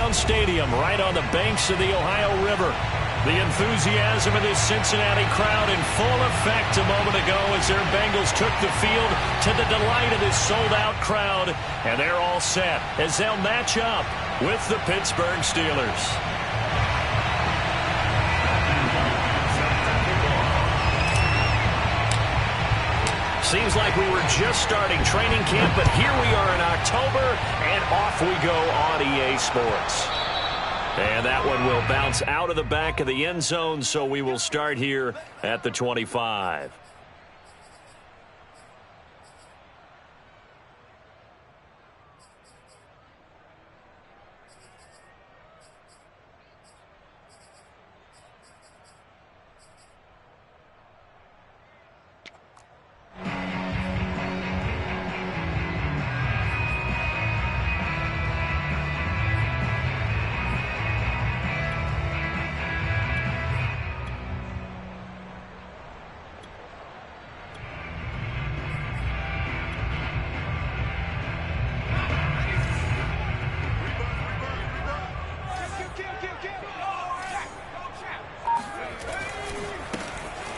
Brown Stadium, right on the banks of the Ohio River. The enthusiasm of this Cincinnati crowd in full effect a moment ago as their Bengals took the field to the delight of this sold-out crowd. And they're all set as they'll match up with the Pittsburgh Steelers. Seems like we were just starting training camp, but here we are in October, and off we go on EA Sports. And that one will bounce out of the back of the end zone, so we will start here at the 25.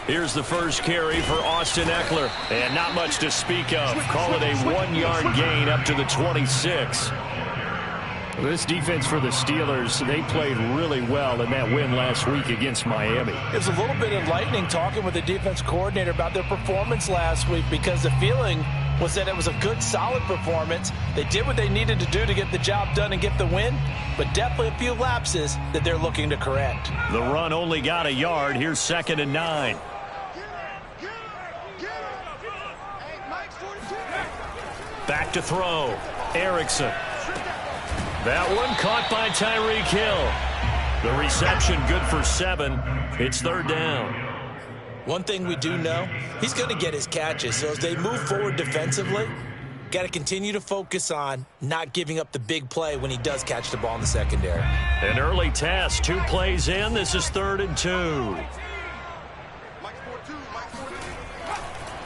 Here's the first carry for Austin Eckler. And not much to speak of. Call it a 1-yard gain up to the 26. This defense for the Steelers, they played really well in that win last week against Miami. It was a little bit enlightening talking with the defense coordinator about their performance last week, because the feeling was that it was a good, solid performance. They did what they needed to do to get the job done and get the win, but definitely a few lapses that they're looking to correct. The run only got a yard. Here's 2nd and 9. Back to throw. Erickson. That one caught by Tyreek Hill. The reception good for 7. It's 3rd down. One thing we do know, he's going to get his catches. So as they move forward defensively, got to continue to focus on not giving up the big play when he does catch the ball in the secondary. An early test. 2 plays in. This is 3rd and 2.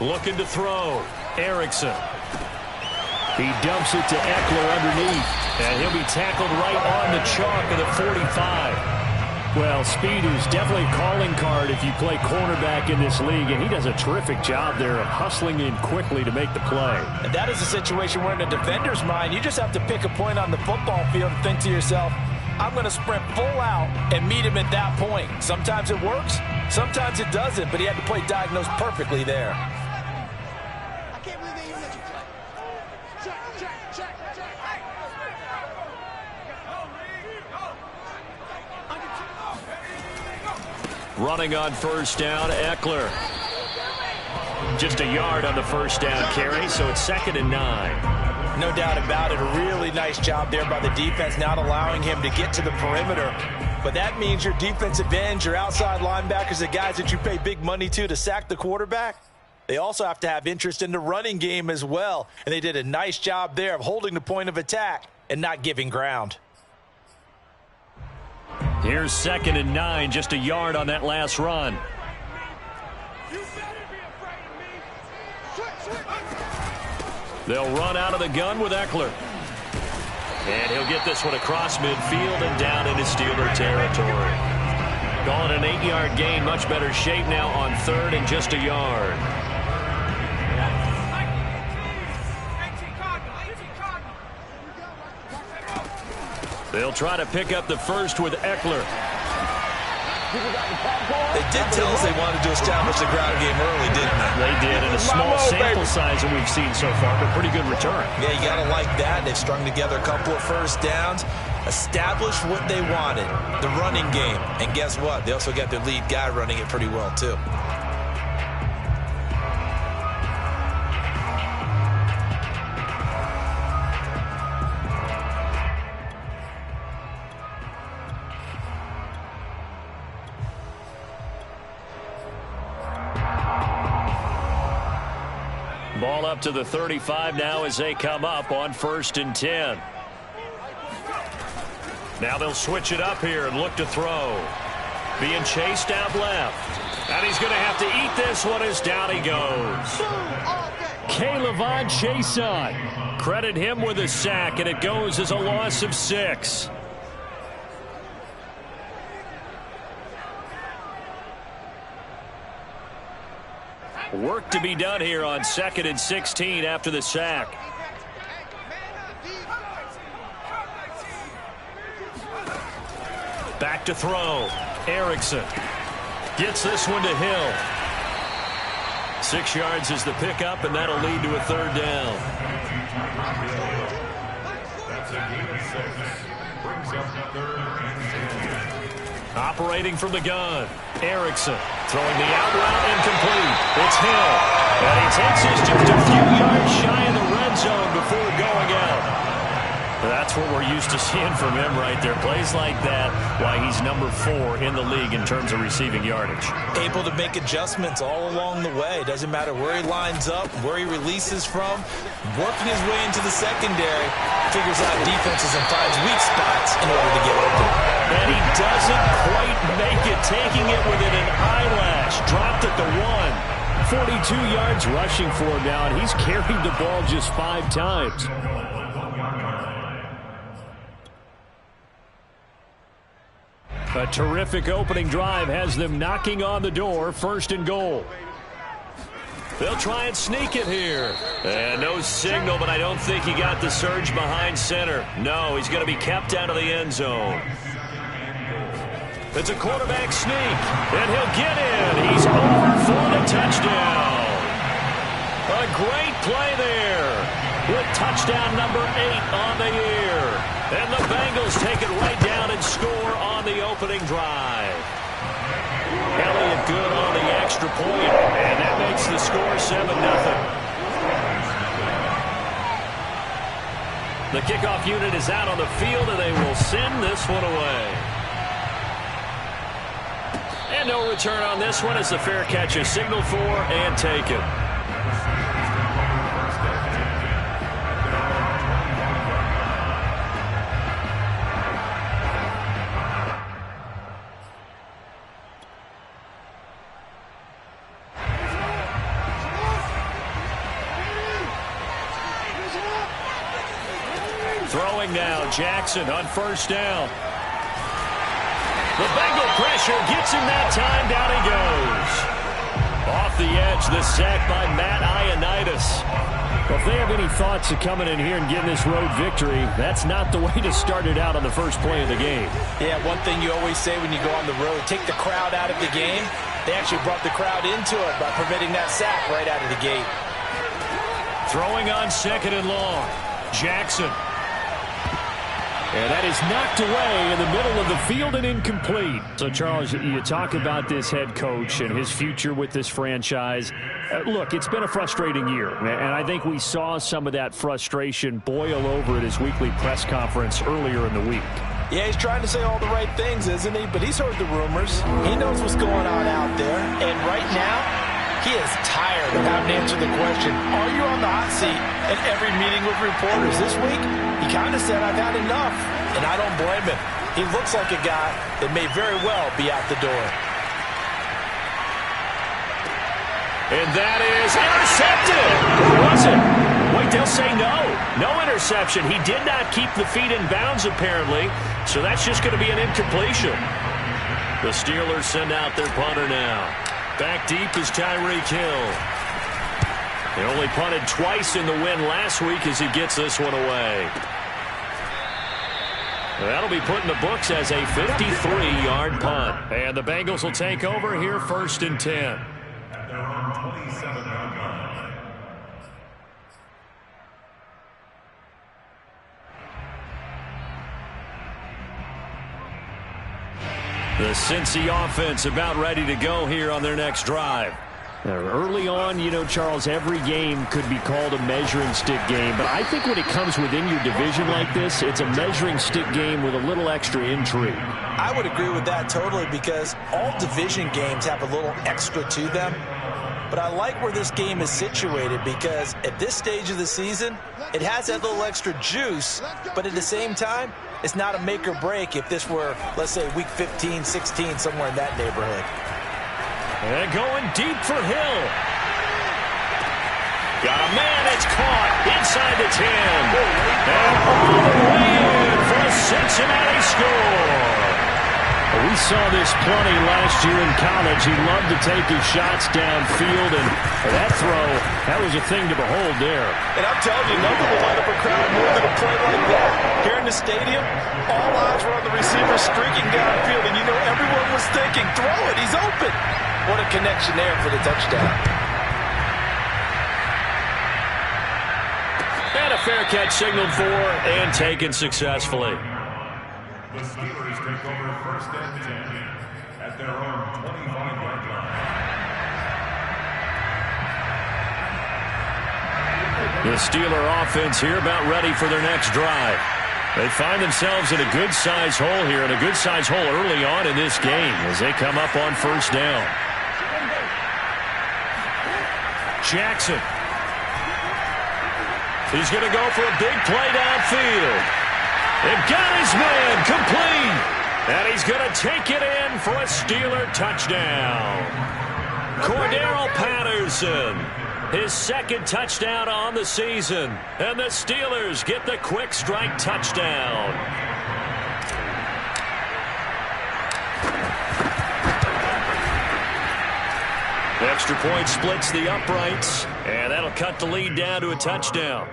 Looking to throw. Erickson. He dumps it to Eckler underneath. And he'll be tackled right on the chalk of the 45. Well, speed is definitely a calling card if you play cornerback in this league, and he does a terrific job there of hustling in quickly to make the play. And that is a situation where in a defender's mind, you just have to pick a point on the football field and think to yourself, I'm going to sprint full out and meet him at that point. Sometimes it works, sometimes it doesn't, but he had to play diagnose perfectly there. Running on 1st down, Eckler. Just a yard on the 1st down carry, so it's 2nd and 9. No doubt about it. A really nice job there by the defense, not allowing him to get to the perimeter. But that means your defensive ends, your outside linebackers, the guys that you pay big money to sack the quarterback, they also have to have interest in the running game as well. And they did a nice job there of holding the point of attack and not giving ground. Here's 2nd and 9, just a yard on that last run. They'll run out of the gun with Eckler. And he'll get this one across midfield and down into Steeler territory. Calling an 8-yard gain, much better shape now on 3rd and just a yard. They'll try to pick up the first with Eckler. They did tell us they wanted to establish the ground game early, didn't they? They did, in a small sample size that we've seen so far, but pretty good return. Yeah, you got to like that. They've strung together a couple of 1st downs, established what they wanted, the running game. And guess what? They also got their lead guy running it pretty well, too. Ball up to the 35 now as they come up on 1st and 10. Now they'll switch it up here and look to throw. Being chased out left. And he's going to have to eat this one as down he goes. K'Lavon Chaisson. Credit him with a sack, and it goes as a loss of 6. Work to be done here on 2nd and 16 after the sack. Back to throw. Erickson gets this one to Hill. 6 yards is the pickup, and that'll lead to a 3rd down. Operating from the gun. Erickson throwing the out route incomplete. It's Hill. And he takes us just a few yards shy of the red zone before going out. That's what we're used to seeing from him right there. Plays like that, why he's number 4 in the league in terms of receiving yardage. Able to make adjustments all along the way. Doesn't matter where he lines up, where he releases from. Working his way into the secondary. Figures out defenses and finds weak spots in order to get open. And he doesn't quite make it, taking it within an eyelash. Dropped at the 1. 42 yards rushing for him now, and he's carried the ball just 5 times. A terrific opening drive has them knocking on the door. 1st and goal. They'll try and sneak it here. And no signal, but I don't think he got the surge behind center. No, he's going to be kept out of the end zone. It's a quarterback sneak, and he'll get in. He's over for the touchdown. A great play there with touchdown number 8 on the year. And the Bengals take it right down and score on the opening drive. Elliott good on the extra point, and that makes the score 7-0. The kickoff unit is out on the field, and they will send this one away. And no return on this one as the fair catch is signaled for and taken. Throwing now, Jackson on 1st down. The Bengal pressure gets him that time. Down he goes. Off the edge, the sack by Matt Ioannidis. Well, if they have any thoughts of coming in here and getting this road victory, that's not the way to start it out on the first play of the game. Yeah, one thing you always say when you go on the road, take the crowd out of the game. They actually brought the crowd into it by permitting that sack right out of the gate. Throwing on 2nd and long. Jackson. And that is knocked away in the middle of the field and incomplete. So, Charles, you talk about this head coach and his future with this franchise. Look, it's been a frustrating year, and I think we saw some of that frustration boil over at his weekly press conference earlier in the week. Yeah, he's trying to say all the right things, isn't he? But he's heard the rumors. He knows what's going on out there. And right now, he is tired of having to answer the question, are you on the hot seat at every meeting with reporters? This week, he kind of said, I've had enough. And I don't blame him. He looks like a guy that may very well be out the door. And that is intercepted. Or was it? Wait, they'll say no. No interception. He did not keep the feet in bounds, apparently. So that's just going to be an incompletion. The Steelers send out their punter now. Back deep is Tyreek Hill. They only punted twice in the win last week as he gets this one away. That'll be put in the books as a 53-yard punt. And the Bengals will take over here 1st and 10. The Cincy offense about ready to go here on their next drive. Early on, you know, Charles, every game could be called a measuring stick game. But I think when it comes within your division like this, it's a measuring stick game with a little extra intrigue. I would agree with that totally because all division games have a little extra to them. But I like where this game is situated because at this stage of the season, it has that little extra juice. But at the same time, it's not a make or break if this were, let's say, week 15, 16, somewhere in that neighborhood. And going deep for Hill. Got a man, it's caught inside the 10. And all the way in for a Cincinnati score. We saw this plenty last year in college. He loved to take his shots downfield, and that throw, that was a thing to behold there. And I'm telling you, nothing will light up a crowd more than a play like that. Here in the stadium, all eyes were on the receiver streaking downfield, and you know everyone was thinking, throw it, he's open. What a connection there for the touchdown. And a fair catch signaled for and taken successfully. The Steelers take over first and 10 at their own 25-yard line. The Steeler offense here about ready for their next drive. They find themselves in a good-sized hole here, and a good-sized hole early on in this game as they come up on first down. Jackson. He's going to go for a big play downfield. They've got his man complete. And he's going to take it in for a Steeler touchdown. Cordero Patterson, his second touchdown on the season. And the Steelers get the quick strike touchdown. The extra point splits the uprights, and that'll cut the lead down to a touchdown.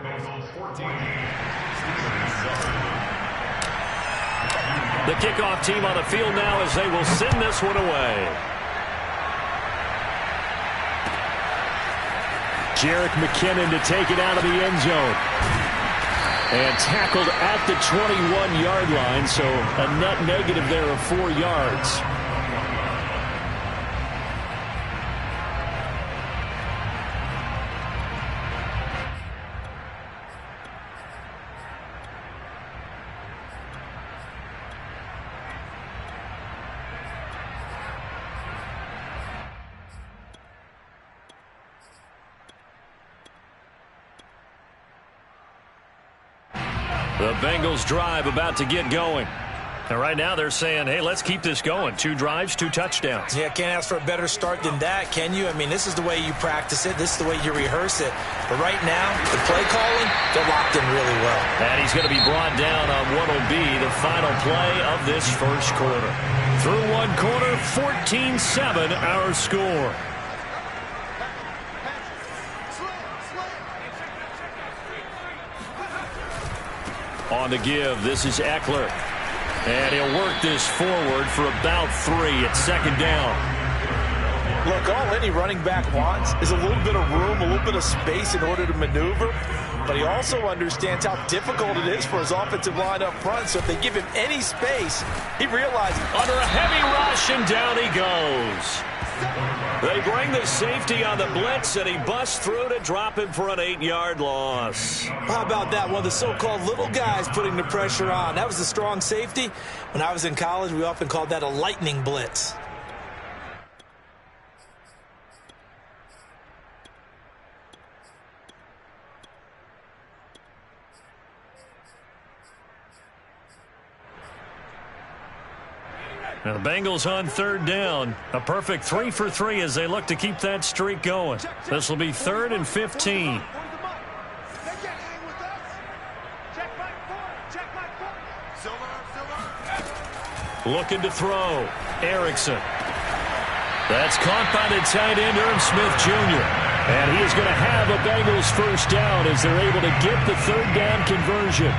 The kickoff team on the field now as they will send this one away. Jerick McKinnon to take it out of the end zone. And tackled at the 21-yard line, so a net negative there of 4 yards. The Bengals drive about to get going. And right now they're saying, hey, let's keep this going. 2 drives, 2 touchdowns. Yeah, can't ask for a better start than that, can you? I mean, this is the way you practice it. This is the way you rehearse it. But right now, the play calling, they're locked in really well. And he's going to be brought down on what will be the final play of this first quarter. Through one quarter, 14-7 our score. On the give, this is Eckler. And he'll work this forward for about 3 at second down. Look, all any running back wants is a little bit of room, a little bit of space in order to maneuver. But he also understands how difficult it is for his offensive line up front. So if they give him any space, he realizes. Under a heavy rush, and down he goes. They bring the safety on the blitz, and he busts through to drop him for an 8-yard loss. How about that? One of the so-called little guys putting the pressure on. That was a strong safety. When I was in college, we often called that a lightning blitz. Now the Bengals on third down. A perfect 3 for 3 as they look to keep that streak going. This will be 3rd and 15. Looking to throw. Erickson. That's caught by the tight end, Irv Smith Jr. And he is going to have a Bengals first down as they're able to get the third down conversion.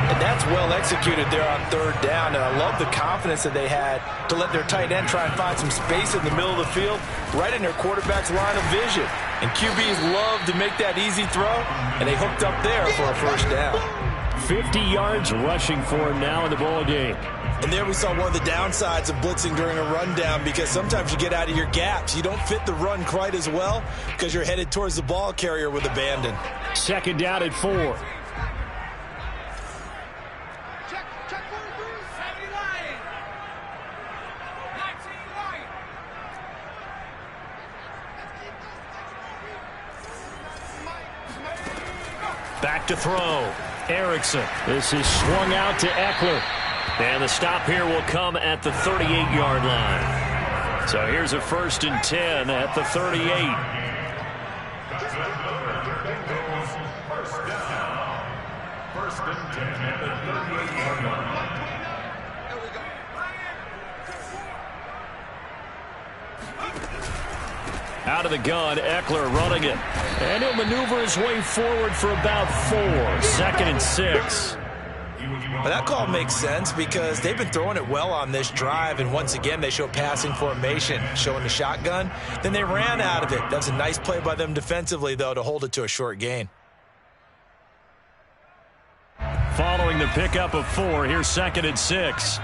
And that's well executed there on third down. And I love the confidence that they had to let their tight end try and find some space in the middle of the field, right in their quarterback's line of vision. And QBs love to make that easy throw, and they hooked up there for a first down. 50 yards rushing for him now in the ball game. And there we saw one of the downsides of blitzing during a rundown, because sometimes you get out of your gaps. You don't fit the run quite as well because you're headed towards the ball carrier with abandon. Second down at 4. Back to throw. Erickson. This is swung out to Eckler. And the stop here will come at the 38-yard line. So here's a 1st and 10 at the 38. Out of the gun, Eckler running it. And he'll maneuver his way forward for about 4. 2nd and 6. But that call makes sense because they've been throwing it well on this drive, and once again they show passing formation, showing the shotgun. Then they ran out of it. That's a nice play by them defensively, though, to hold it to a short gain. Following the pickup of 4, here's 2nd and 6.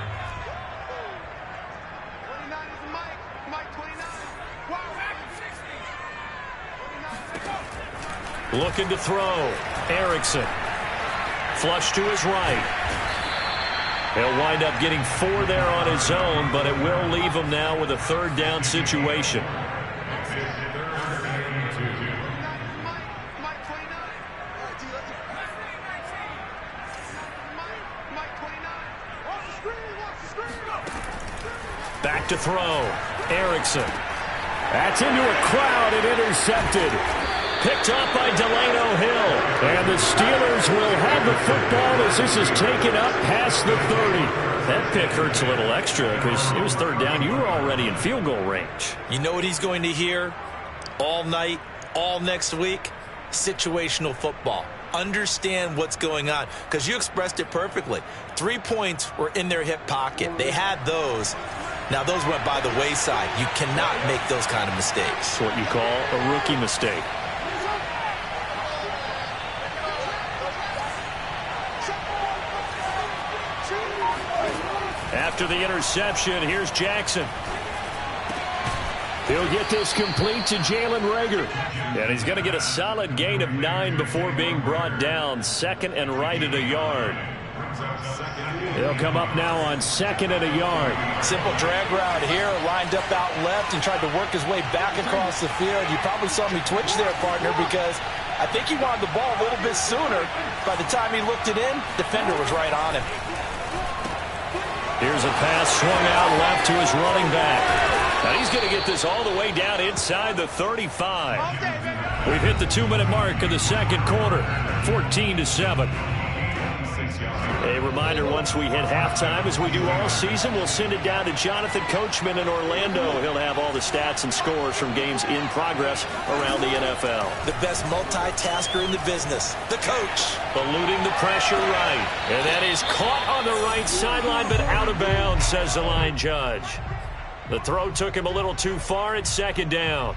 Looking to throw. Erickson. Flush to his right. He'll wind up getting 4 there on his own, but it will leave him now with a 3rd down situation. Back to throw. Erickson. That's into a crowd and intercepted. Picked up by Delano Hill. And the Steelers will have the football as this is taken up past the 30. That pick hurts a little extra because it was 3rd down. You were already in field goal range. You know what he's going to hear all night, all next week? Situational football. Understand what's going on because you expressed it perfectly. 3 points were in their hip pocket. They had those. Now, those went by the wayside. You cannot make those kind of mistakes. It's what you call a rookie mistake. After the interception, here's Jackson. He'll get this complete to Jalen Reagor. And he's going to get a solid gain of 9 before being brought down. 2nd and right at a yard. He'll come up now on 2nd and a yard. Simple drag route here, lined up out left and tried to work his way back across the field. You probably saw me twitch there, partner, because I think he wanted the ball a little bit sooner. By the time he looked it in, defender was right on him. Here's a pass swung out left to his running back. Now he's going to get this all the way down inside the 35. We've hit the 2-minute mark of the 2nd quarter, 14-7. A reminder, once we hit halftime, as we do all season, we'll send it down to Jonathan Coachman in Orlando. He'll have all the stats and scores from games in progress around the NFL. The best multitasker in the business, the coach. Eluding the pressure right. And that is caught on the right sideline, but out of bounds, says the line judge. The throw took him a little too far. It's 2nd down.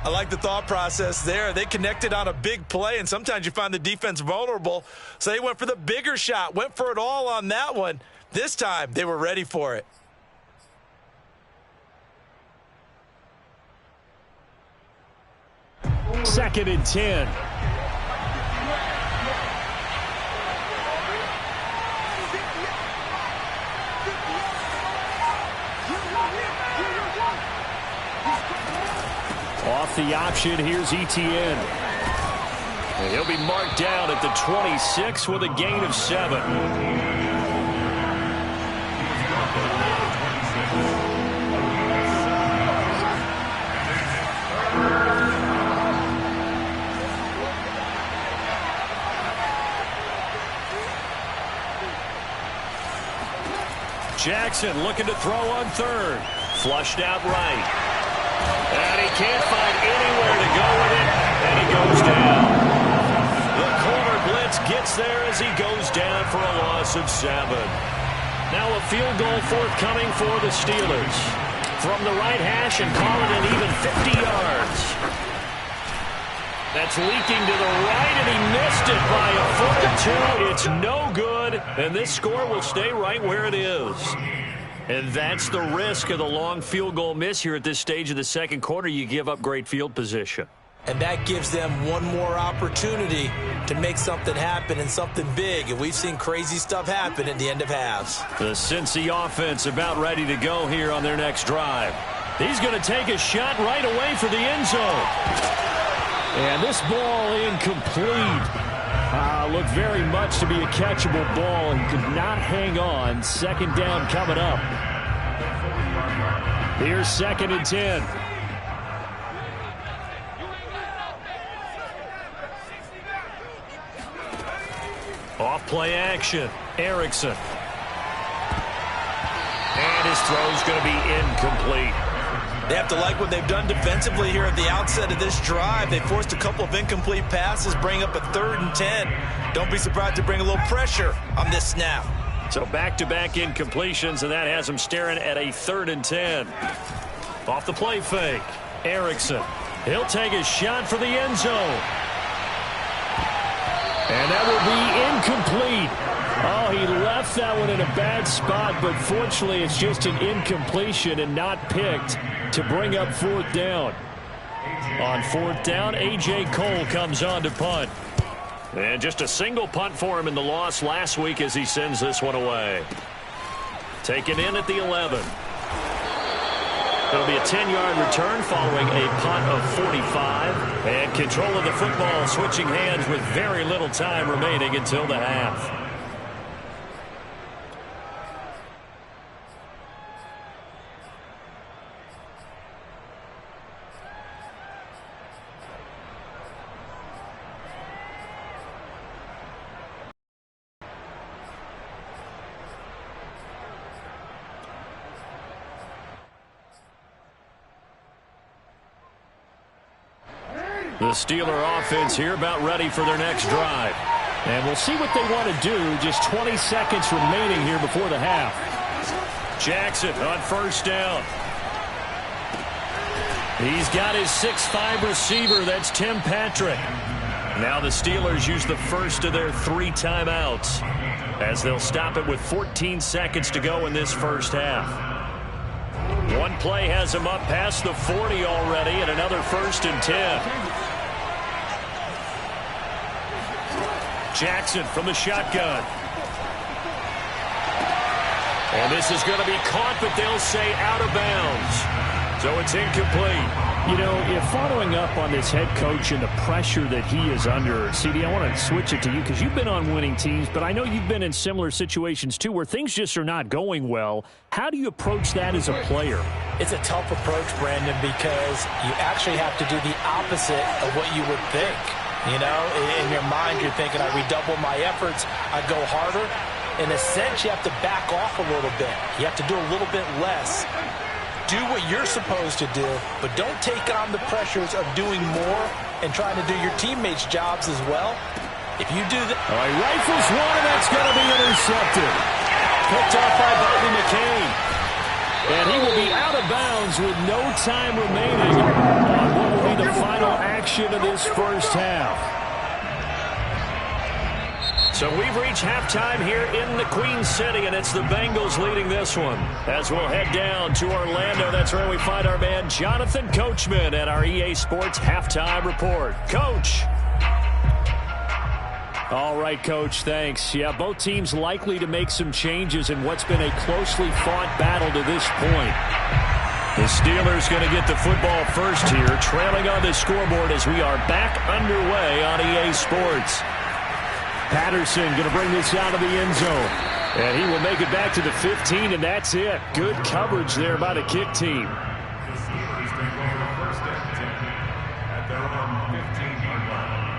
I like the thought process there. They connected on a big play, and sometimes you find the defense vulnerable. So they went for the bigger shot, went for it all on that one. This time, they were ready for it. Second and 10. Off the option, here's Etienne. And he'll be marked down at the 26 with a gain of 7. Jackson looking to throw on 3rd. Flushed out right. And he can't find anywhere to go with it, and he goes down. The corner blitz gets there as he goes down for a loss of 7. Now a field goal forthcoming for the Steelers. From the right hash and call it an even 50 yards. That's leaking to the right, and he missed it by a foot or 2. It's no good, and this score will stay right where it is. And that's the risk of the long field goal miss here at this stage of the 2nd quarter. You give up great field position. And that gives them one more opportunity to make something happen and something big. And we've seen crazy stuff happen at the end of halves. The Cincy offense about ready to go here on their next drive. He's going to take a shot right away for the end zone. And this ball incomplete. Looked very much to be a catchable ball. He could not hang on. 2nd down coming up. Here's 2nd and 10. Off play action. Erickson. And his throw's going to be incomplete. They have to like what they've done defensively here at the outset of this drive. They forced a couple of incomplete passes, bring up a 3rd and 10. Don't be surprised to bring a little pressure on this snap. So back-to-back incompletions, and that has them staring at a 3rd and 10. Off the play fake, Erickson. He'll take a shot for the end zone. And that will be incomplete. Oh, he left that one in a bad spot, but fortunately it's just an incompletion and not picked to bring up 4th down. On 4th down, A.J. Cole comes on to punt. And just a single punt for him in the loss last week as he sends this one away. Taken in at the 11. It'll be a 10-yard return following a punt of 45. And control of the football switching hands with very little time remaining until the half. The Steeler offense here about ready for their next drive. And we'll see what they want to do. Just 20 seconds remaining here before the half. Jackson on 1st down. He's got his 6'5" receiver. That's Tim Patrick. Now the Steelers use the first of their 3 timeouts as they'll stop it with 14 seconds to go in this first half. One play has him up past the 40 already, and another 1st and 10. Jackson from the shotgun. And this is going to be caught, but they'll say out of bounds. So it's incomplete. You know, if following up on this head coach and the pressure that he is under, CD, I want to switch it to you because you've been on winning teams, but I know you've been in similar situations too where things just are not going well. How do you approach that as a player? It's a tough approach, Brandon, because you actually have to do the opposite of what you would think. You know, in your mind, you're thinking, I redouble my efforts, I go harder. In a sense, you have to back off a little bit. You have to do a little bit less. Do what you're supposed to do, but don't take on the pressures of doing more and trying to do your teammates' jobs as well. If you do that... All right, rifles one, and that's going to be intercepted. Picked off by Bobby McCain. And he will be out of bounds with no time remaining on what will be the final action of this first half. So we've reached halftime here in the Queen City, and it's the Bengals leading this one. As we'll head down to Orlando, that's where we find our man Jonathan Coachman at our EA Sports Halftime Report. Coach. All right, Coach, thanks. Yeah, both teams likely to make some changes in what's been a closely fought battle to this point. The Steelers going to get the football first here, trailing on the scoreboard as we are back underway on EA Sports. Patterson going to bring this out of the end zone. And he will make it back to the 15, and that's it. Good coverage there by the kick team. The Steelers take over 1st and 10 at their own 15-yard line.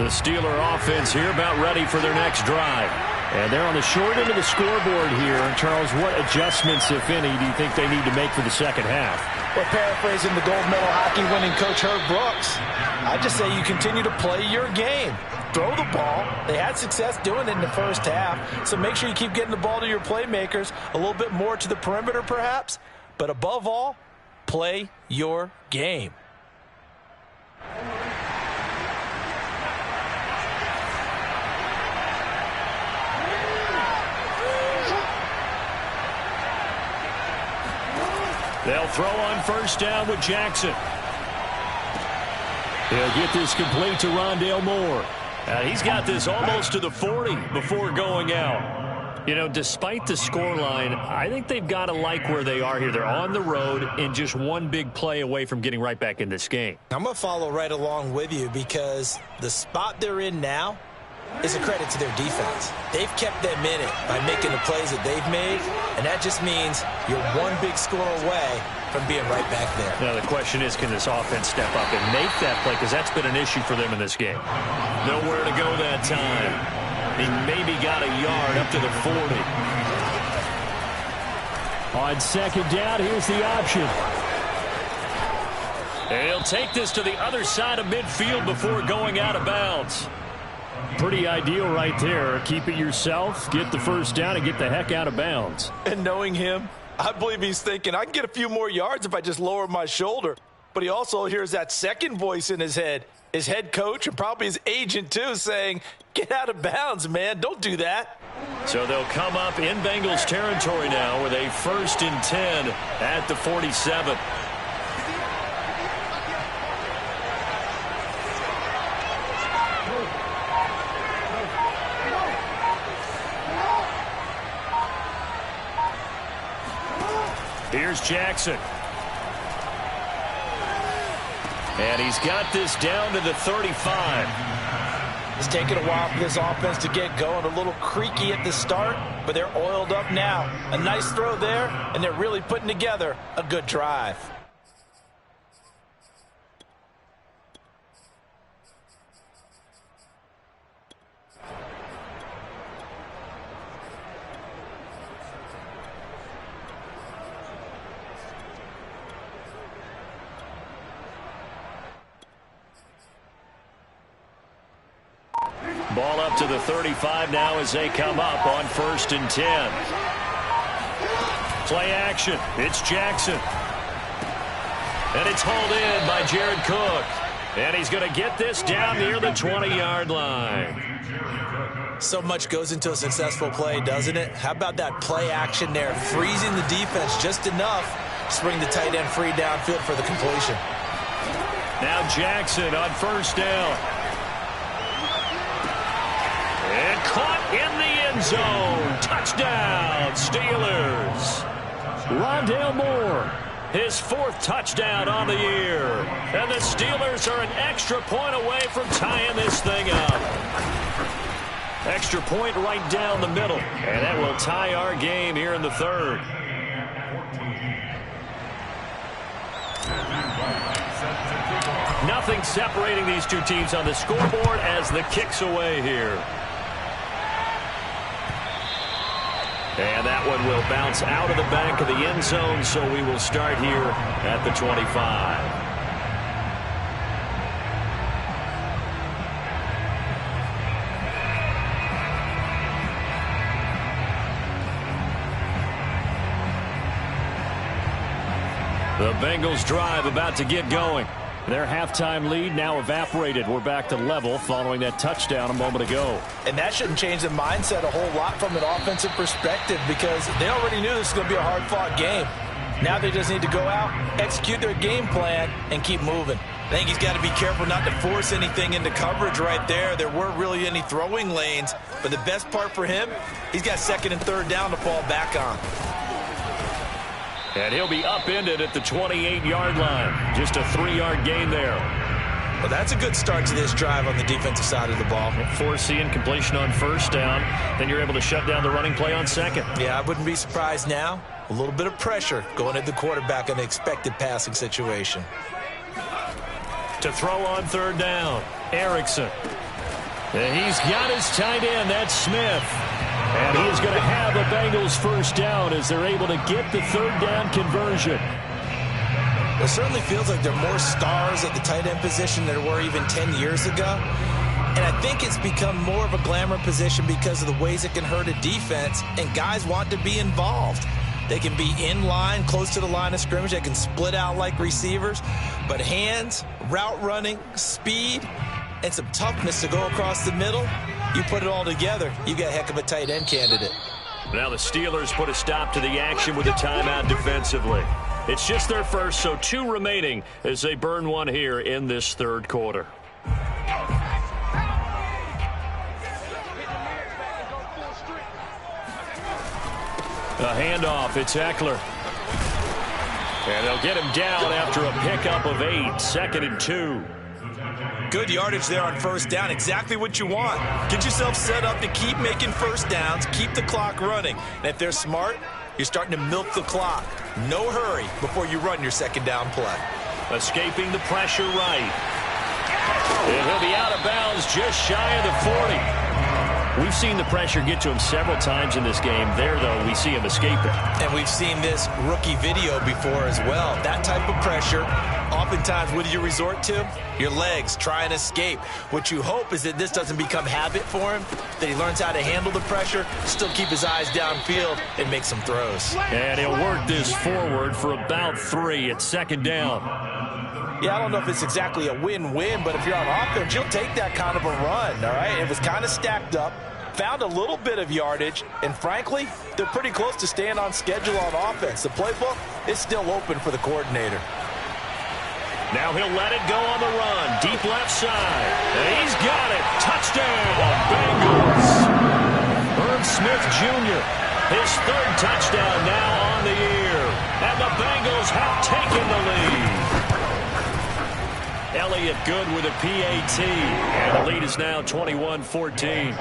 The Steeler offense here about ready for their next drive. And they're on the short end of the scoreboard here. Charles, what adjustments, if any, do you think they need to make for the second half? Well, paraphrasing the gold medal hockey winning coach Herb Brooks, I just say you continue to play your game. Throw the ball. They had success doing it in the first half, so make sure you keep getting the ball to your playmakers, a little bit more to the perimeter perhaps, but above all, play your game. They'll throw on 1st down with Jackson. He'll get this complete to Rondale Moore. He's got this almost to the 40 before going out. You know, despite the scoreline, I think they've got to like where they are here. They're on the road and just one big play away from getting right back in this game. I'm going to follow right along with you because the spot they're in now is a credit to their defense. They've kept them in it by making the plays that they've made, and that just means you're one big score away from being right back there. Now the question is, can this offense step up and make that play? Because that's been an issue for them in this game. Nowhere to go that time. He maybe got a yard up to the 40. On second down, here's the option. And he'll take this to the other side of midfield before going out of bounds. Pretty ideal right there. Keep it yourself, get the first down, and get the heck out of bounds. And knowing him, I believe he's thinking, I can get a few more yards if I just lower my shoulder. But he also hears that second voice in his head coach and probably his agent too saying, get out of bounds, man. Don't do that. So they'll come up in Bengals territory now with a 1st and 10 at the 47. Here's Jackson. And he's got this down to the 35. It's taken a while for this offense to get going. A little creaky at the start, but they're oiled up now. A nice throw there, and they're really putting together a good drive. Ball up to the 35 now as they come up on 1st and 10. Play action. It's Jackson. And it's hauled in by Jared Cook. And he's going to get this down near the 20-yard line. So much goes into a successful play, doesn't it? How about that play action there? Freezing the defense just enough to bring the tight end free downfield for the completion. Now Jackson on 1st down. And caught in the end zone. Touchdown, Steelers. Rondale Moore. His 4th touchdown on the year. And the Steelers are an extra point away from tying this thing up. Extra point right down the middle. And that will tie our game here in the 3rd. Nothing separating these two teams on the scoreboard as the kick's away here. And that one will bounce out of the back of the end zone, so we will start here at the 25. The Bengals drive about to get going. Their halftime lead now evaporated. We're back to level following that touchdown a moment ago. And that shouldn't change the mindset a whole lot from an offensive perspective because they already knew this was going to be a hard-fought game. Now they just need to go out, execute their game plan, and keep moving. I think he's got to be careful not to force anything into coverage right there. There weren't really any throwing lanes, but the best part for him, he's got 2nd and 3rd down to fall back on. And he'll be upended at the 28-yard line. Just a 3-yard gain there. Well, that's a good start to this drive on the defensive side of the ball. Foreseeing completion on 1st down. Then you're able to shut down the running play on 2nd. Yeah, I wouldn't be surprised now. A little bit of pressure going at the quarterback in an expected passing situation. To throw on 3rd down, Erickson. And he's got his tight end. That's Smith. And he is going to have a Bengals 1st down as they're able to get the 3rd down conversion. It certainly feels like there are more stars at the tight end position than there were even 10 years ago. And I think it's become more of a glamour position because of the ways it can hurt a defense, and guys want to be involved. They can be in line, close to the line of scrimmage. They can split out like receivers. But hands, route running, speed, and some toughness to go across the middle, you put it all together, you got a heck of a tight end candidate. Now the Steelers put a stop to the action with a timeout defensively. It's just their first, so 2 remaining as they burn one here in this 3rd quarter. A handoff, it's Eckler. And they'll get him down after a pickup of 8, 2nd and 2. Good yardage there on 1st down. Exactly what you want. Get yourself set up to keep making 1st downs, keep the clock running. And if they're smart, you're starting to milk the clock. No hurry before you run your 2nd down play. Escaping the pressure right. And he'll be out of bounds just shy of the 40. We've seen the pressure get to him several times in this game. There, though, we see him escape it. And we've seen this rookie video before as well. That type of pressure, oftentimes, what do you resort to? Your legs, try and escape. What you hope is that this doesn't become habit for him, that he learns how to handle the pressure, still keep his eyes downfield, and make some throws. And he'll work this forward for about 3. It's second down. Yeah, I don't know if it's exactly a win-win, but if you're on offense, you'll take that kind of a run, all right? It was kind of stacked up, found a little bit of yardage, and frankly, they're pretty close to staying on schedule on offense. The playbook is still open for the coordinator. Now he'll let it go on the run. Deep left side. And he's got it. Touchdown, Bengals. Irv Smith Jr., his 3rd touchdown now on the year. And the Bengals have taken the lead. Elliott good with a PAT. And the lead is now 21-14.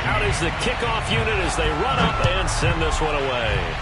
Out is the kickoff unit as they run up and send this one away.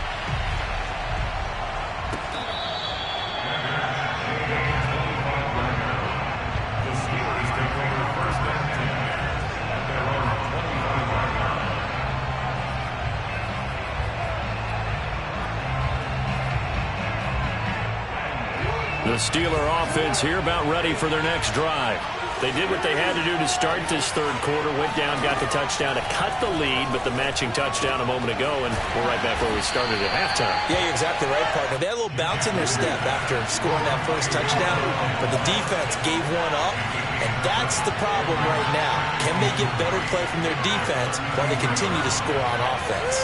The Steeler offense here about ready for their next drive. They did what they had to do to start this 3rd quarter. Went down, got the touchdown to cut the lead, but the matching touchdown a moment ago, and we're right back where we started at halftime. Yeah, you're exactly right, partner. They had a little bounce in their step after scoring that first touchdown, but the defense gave one up, and that's the problem right now. Can they get better play from their defense while they continue to score on offense?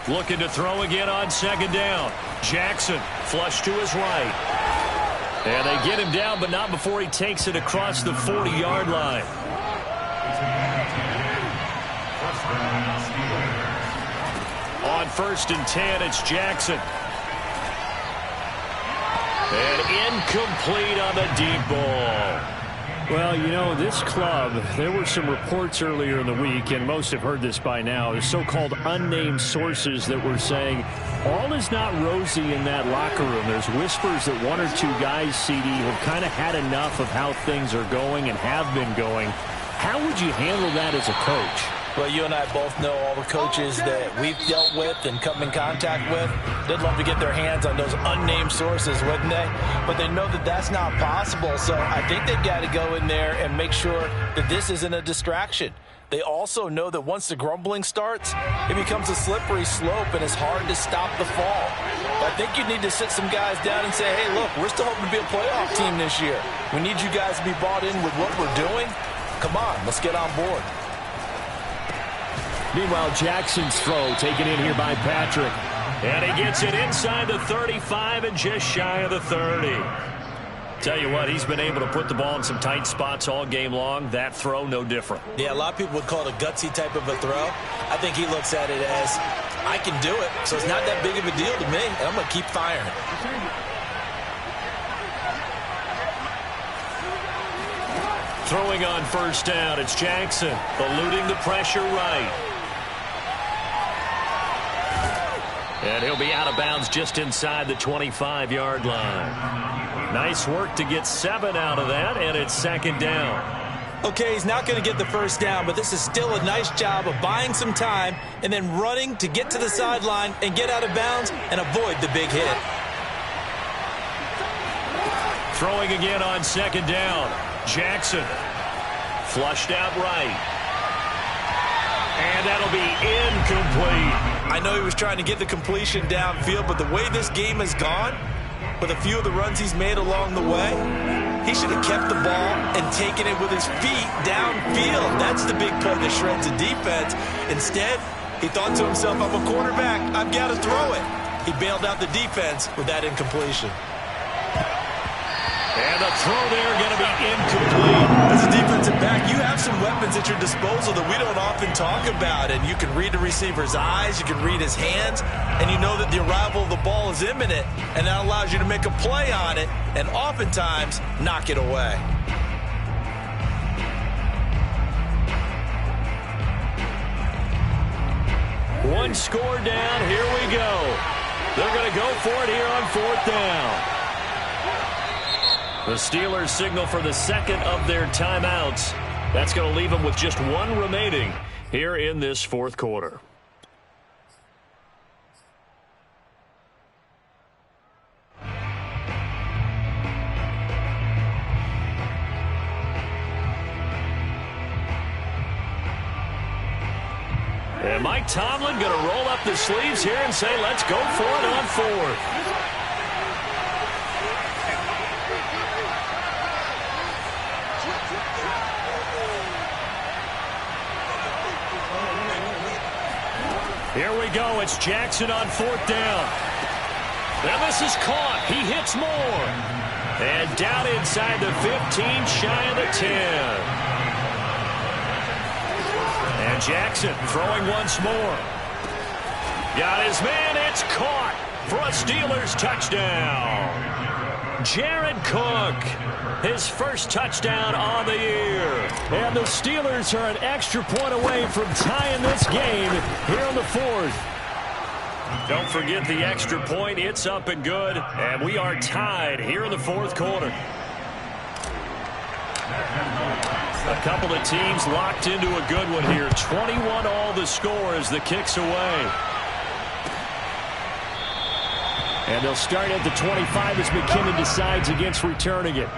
Looking to throw again on second down. Jackson flush to his right. And they get him down, but not before he takes it across the 40-yard line. On 1st and 10, it's Jackson. And incomplete on the deep ball. Well, you know, this club, there were some reports earlier in the week, and most have heard this by now, the so-called unnamed sources that were saying all is not rosy in that locker room. There's whispers that 1 or 2 guys, CD, have kind of had enough of how things are going and have been going. How would you handle that as a coach? Well, you and I both know all the coaches that we've dealt with and come in contact with. They'd love to get their hands on those unnamed sources, wouldn't they? But they know that that's not possible, so I think they've got to go in there and make sure that this isn't a distraction. They also know that once the grumbling starts, it becomes a slippery slope and it's hard to stop the fall. But I think you need to sit some guys down and say, hey, look, we're still hoping to be a playoff team this year. We need you guys to be bought in with what we're doing. Come on, let's get on board. Meanwhile, Jackson's throw taken in here by Patrick. And he gets it inside the 35 and just shy of the 30. Tell you what, he's been able to put the ball in some tight spots all game long. That throw, no different. Yeah, a lot of people would call it a gutsy type of a throw. I think he looks at it as, I can do it, so it's not that big of a deal to me, and I'm going to keep firing. Throwing on 1st down, it's Jackson, eluding the pressure right. And he'll be out of bounds just inside the 25-yard line. Nice work to get 7 out of that, and it's second down. Okay, he's not going to get the first down, but this is still a nice job of buying some time and then running to get to the sideline and get out of bounds and avoid the big hit. Throwing again on second down. Jackson flushed out right. And that'll be incomplete. I know he was trying to get the completion downfield, but the way this game has gone, with a few of the runs he's made along the way, he should have kept the ball and taken it with his feet downfield. That's the big play that shreds the defense. Instead, he thought to himself, I'm a quarterback, I've got to throw it. He bailed out the defense with that incompletion. And the throw there going to be incomplete. As a defensive back, you have some weapons at your disposal that we don't often talk about. And you can read the receiver's eyes, you can read his hands, and you know that the arrival of the ball is imminent. And that allows you to make a play on it and oftentimes knock it away. one score down. Here we go. They're going to go for it here on 4th down. The Steelers signal for the second of their timeouts. That's going to leave them with just one remaining here in this 4th quarter. And Mike Tomlin going to roll up the sleeves here and say, let's go for it on 4th. Here we go. It's Jackson on 4th down. Now this is caught. He hits more. And down inside the 15, shy of the 10. And Jackson throwing once more. Got his man. It's caught for a Steelers touchdown. Jared Cook, his first touchdown on the year. And the Steelers are an extra point away from tying this game here in the 4th. Don't forget the extra point. It's up and good. And we are tied here in the 4th quarter. A couple of teams locked into a good one here. 21 all the score as the kick's away. And they'll start at the 25 as McKinnon decides against returning it.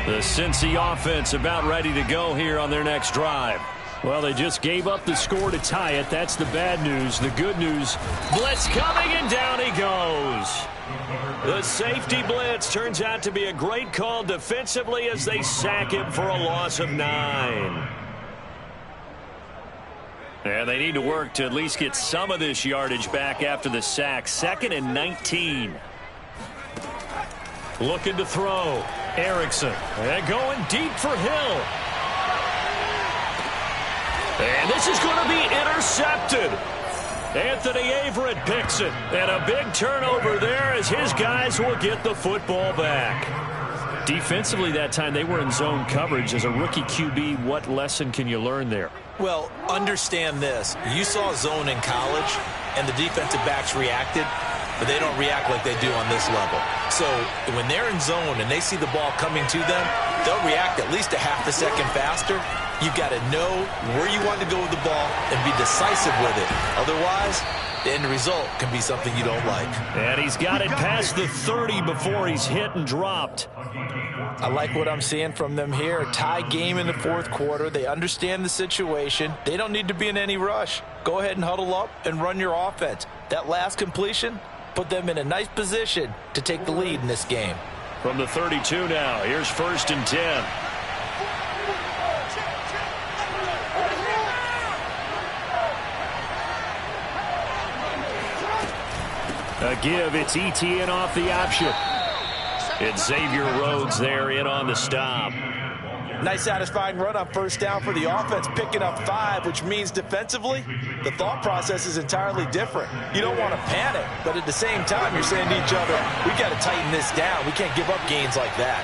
The Cincy offense about ready to go here on their next drive. Well, they just gave up the score to tie it. That's the bad news. The good news, blitz coming, and down he goes. The safety blitz turns out to be a great call defensively as they sack him for a loss of 9. And they need to work to at least get some of this yardage back after the sack. 2nd and 19. Looking to throw. Erickson. And going deep for Hill. And this is going to be intercepted. Anthony Averett picks it. And a big turnover there as his guys will get the football back. Defensively that time, they were in zone coverage. As a rookie QB, what lesson can you learn there? Well, understand this. You saw zone in college, and the defensive backs reacted, but they don't react like they do on this level. So when they're in zone and they see the ball coming to them, they'll react at least a half a second faster. You've got to know where you want to go with the ball and be decisive with it. Otherwise, the end result can be something you don't like. And he's got it past the 30 before he's hit and dropped. I like what I'm seeing from them here. Tie game in the 4th quarter. They understand the situation. They don't need to be in any rush. Go ahead and huddle up and run your offense. That last completion put them in a nice position to take the lead in this game. From the 32 now, here's 1st and 10. A give, it's ETN off the option. It's Xavier Rhodes there in on the stop. Nice satisfying run on 1st down for the offense, picking up 5, which means defensively, the thought process is entirely different. You don't want to panic, but at the same time, you're saying to each other, we got to tighten this down. We can't give up gains like that.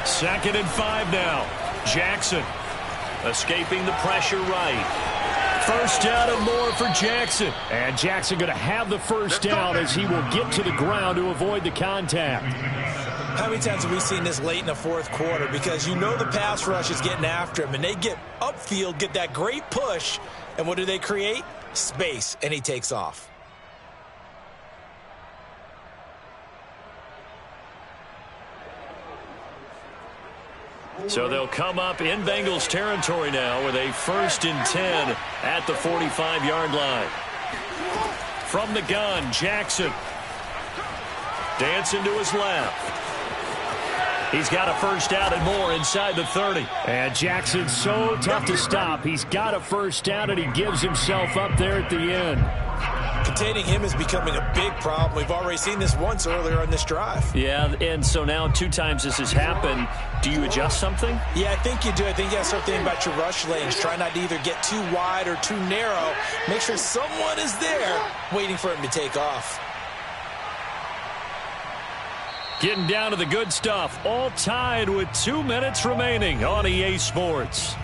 Second and 5 now. Jackson escaping the pressure right. 1st down and more for Jackson. And Jackson going to have the 1st down as he will get to the ground to avoid the contact. How many times have we seen this late in the 4th quarter? Because you know the pass rush is getting after him, and they get upfield, get that great push, and what do they create? Space, and he takes off. So they'll come up in Bengals territory now with a 1st and 10 at the 45-yard line. From the gun, Jackson. Dancing to his left. He's got a 1st down and more inside the 30. And Jackson's so tough to stop. He's got a 1st down, and he gives himself up there at the end. containing him is becoming a big problem. We've already seen this once earlier on this drive. Yeah, and so now 2 times this has happened. Do you adjust something? Yeah, I think you do. I think you got to start thinking about your rush lanes. Try not to either get too wide or too narrow. Make sure someone is there waiting for him to take off. Getting down to the good stuff. All tied with 2 minutes remaining on EA Sports.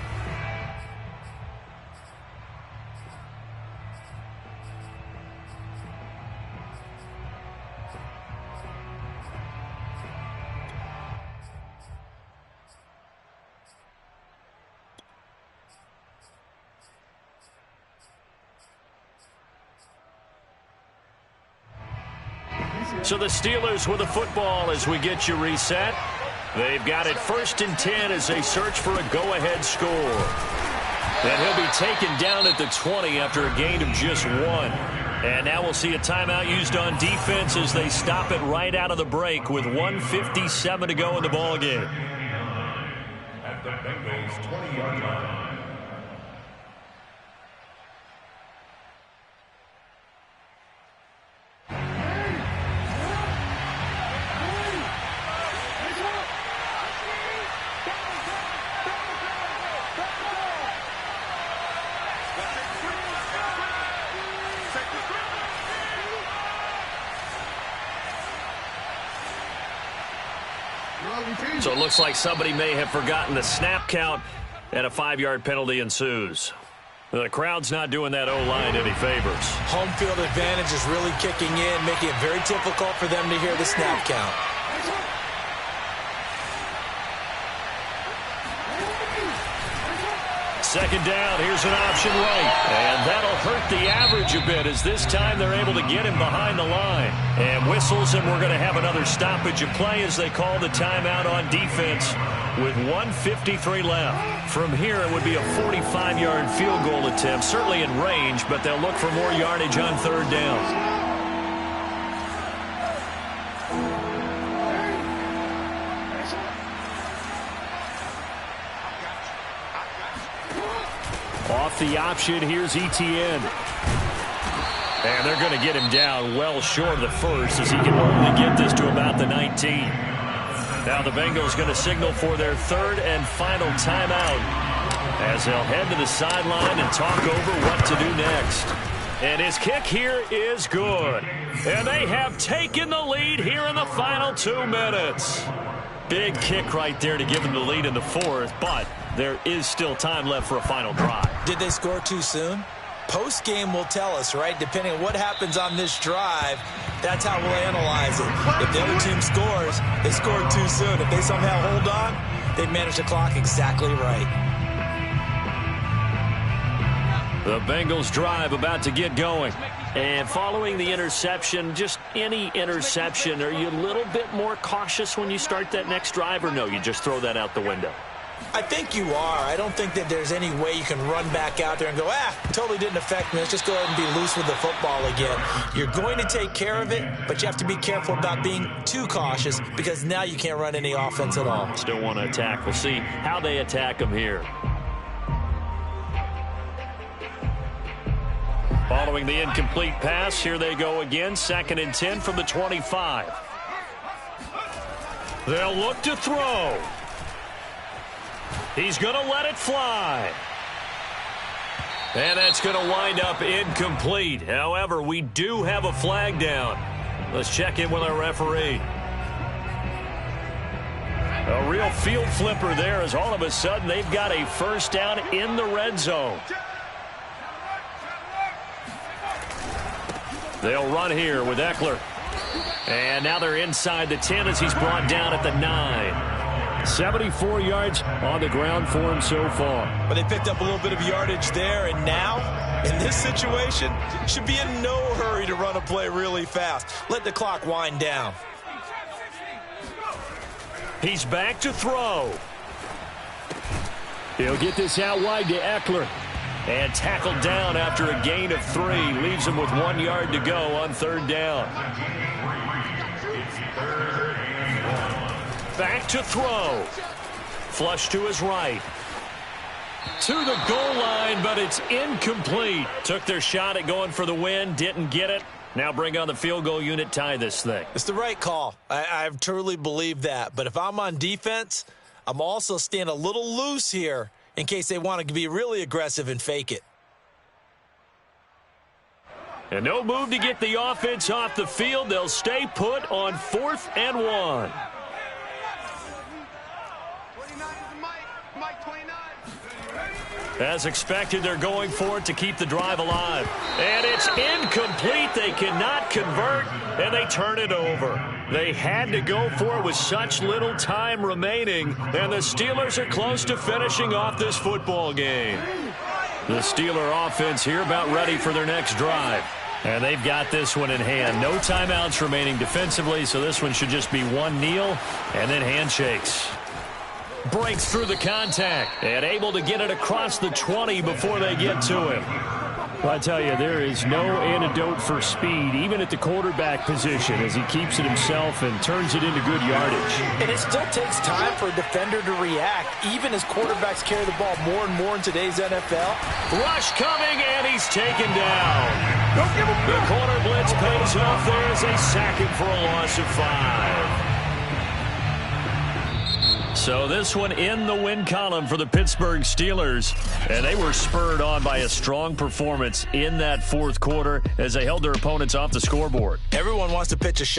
So the Steelers with the football as we get you reset. They've got it 1st and 10 as they search for a go-ahead score. And he'll be taken down at the 20 after a gain of just 1. And now we'll see a timeout used on defense as they stop it right out of the break with 1:57 to go in the ballgame. At the Bengals 20-yard line. So it looks like somebody may have forgotten the snap count, and a 5-yard penalty ensues. The crowd's not doing that O-line any favors. Home field advantage is really kicking in, making it very difficult for them to hear the snap count. Second down, here's an option right. And that'll hurt the average a bit as this time they're able to get him behind the line. And whistles, and we're going to have another stoppage of play as they call the timeout on defense with 1:53 left. From here, it would be a 45-yard field goal attempt, certainly in range, but they'll look for more yardage on 3rd down. Off the option, here's Etienne. And they're going to get him down well short of the 1st as he can only get this to about the 19. Now the Bengals going to signal for their 3rd and final timeout as they'll head to the sideline and talk over what to do next. And his kick here is good. And they have taken the lead here in the final 2 minutes. Big kick right there to give them the lead in the 4th, but there is still time left for a final drive. Did they score too soon? Post-game will tell us, right? Depending on what happens on this drive, that's how we'll analyze it. If the other team scores, they scored too soon. If they somehow hold on, they managed the clock exactly right. The Bengals drive about to get going. And following the interception, just any interception, are you a little bit more cautious when you start that next drive, or no, you just throw that out the window? I think you are. I don't think that there's any way you can run back out there and go, totally didn't affect me. Let's just go ahead and be loose with the football again. You're going to take care of it, but you have to be careful about being too cautious because now you can't run any offense at all. Still want to attack. We'll see how they attack them here. Following the incomplete pass, here they go again. 2nd and 10 from the 25. They'll look to throw. He's going to let it fly. And that's going to wind up incomplete. However, we do have a flag down. Let's check in with our referee. A real field flipper there as all of a sudden they've got a 1st down in the red zone. They'll run here with Eckler. And now they're inside the 10 as he's brought down at the 9. 74 yards on the ground for him so far. But they picked up a little bit of yardage there, and now, in this situation, should be in no hurry to run a play really fast. Let the clock wind down. He's back to throw. He'll get this out wide to Eckler. And tackled down after a gain of 3. Leaves him with 1 yard to go on 3rd down. Back to throw. Flush to his right. To the goal line, but it's incomplete. Took their shot at going for the win, didn't get it. Now bring on the field goal unit, tie this thing. It's the right call. I truly believe that. But if I'm on defense, I'm also staying a little loose here in case they want to be really aggressive and fake it. And no move to get the offense off the field. They'll stay put on 4th and 1. As expected, they're going for it to keep the drive alive. And it's incomplete. They cannot convert, and they turn it over. They had to go for it with such little time remaining, and the Steelers are close to finishing off this football game. The Steeler offense here about ready for their next drive. And they've got this one in hand. No timeouts remaining defensively, so this one should just be one kneel and then handshakes. Breaks through the contact and able to get it across the 20 before they get to him. Well, I tell you, there is no antidote for speed, even at the quarterback position, as he keeps it himself and turns it into good yardage. And it still takes time for a defender to react, even as quarterbacks carry the ball more and more in today's NFL. Rush coming, and he's taken down. The corner blitz pays off there as they sack him for a loss of 5. So this one in the win column for the Pittsburgh Steelers. And they were spurred on by a strong performance in that fourth quarter as they held their opponents off the scoreboard. Everyone wants to pitch a shot.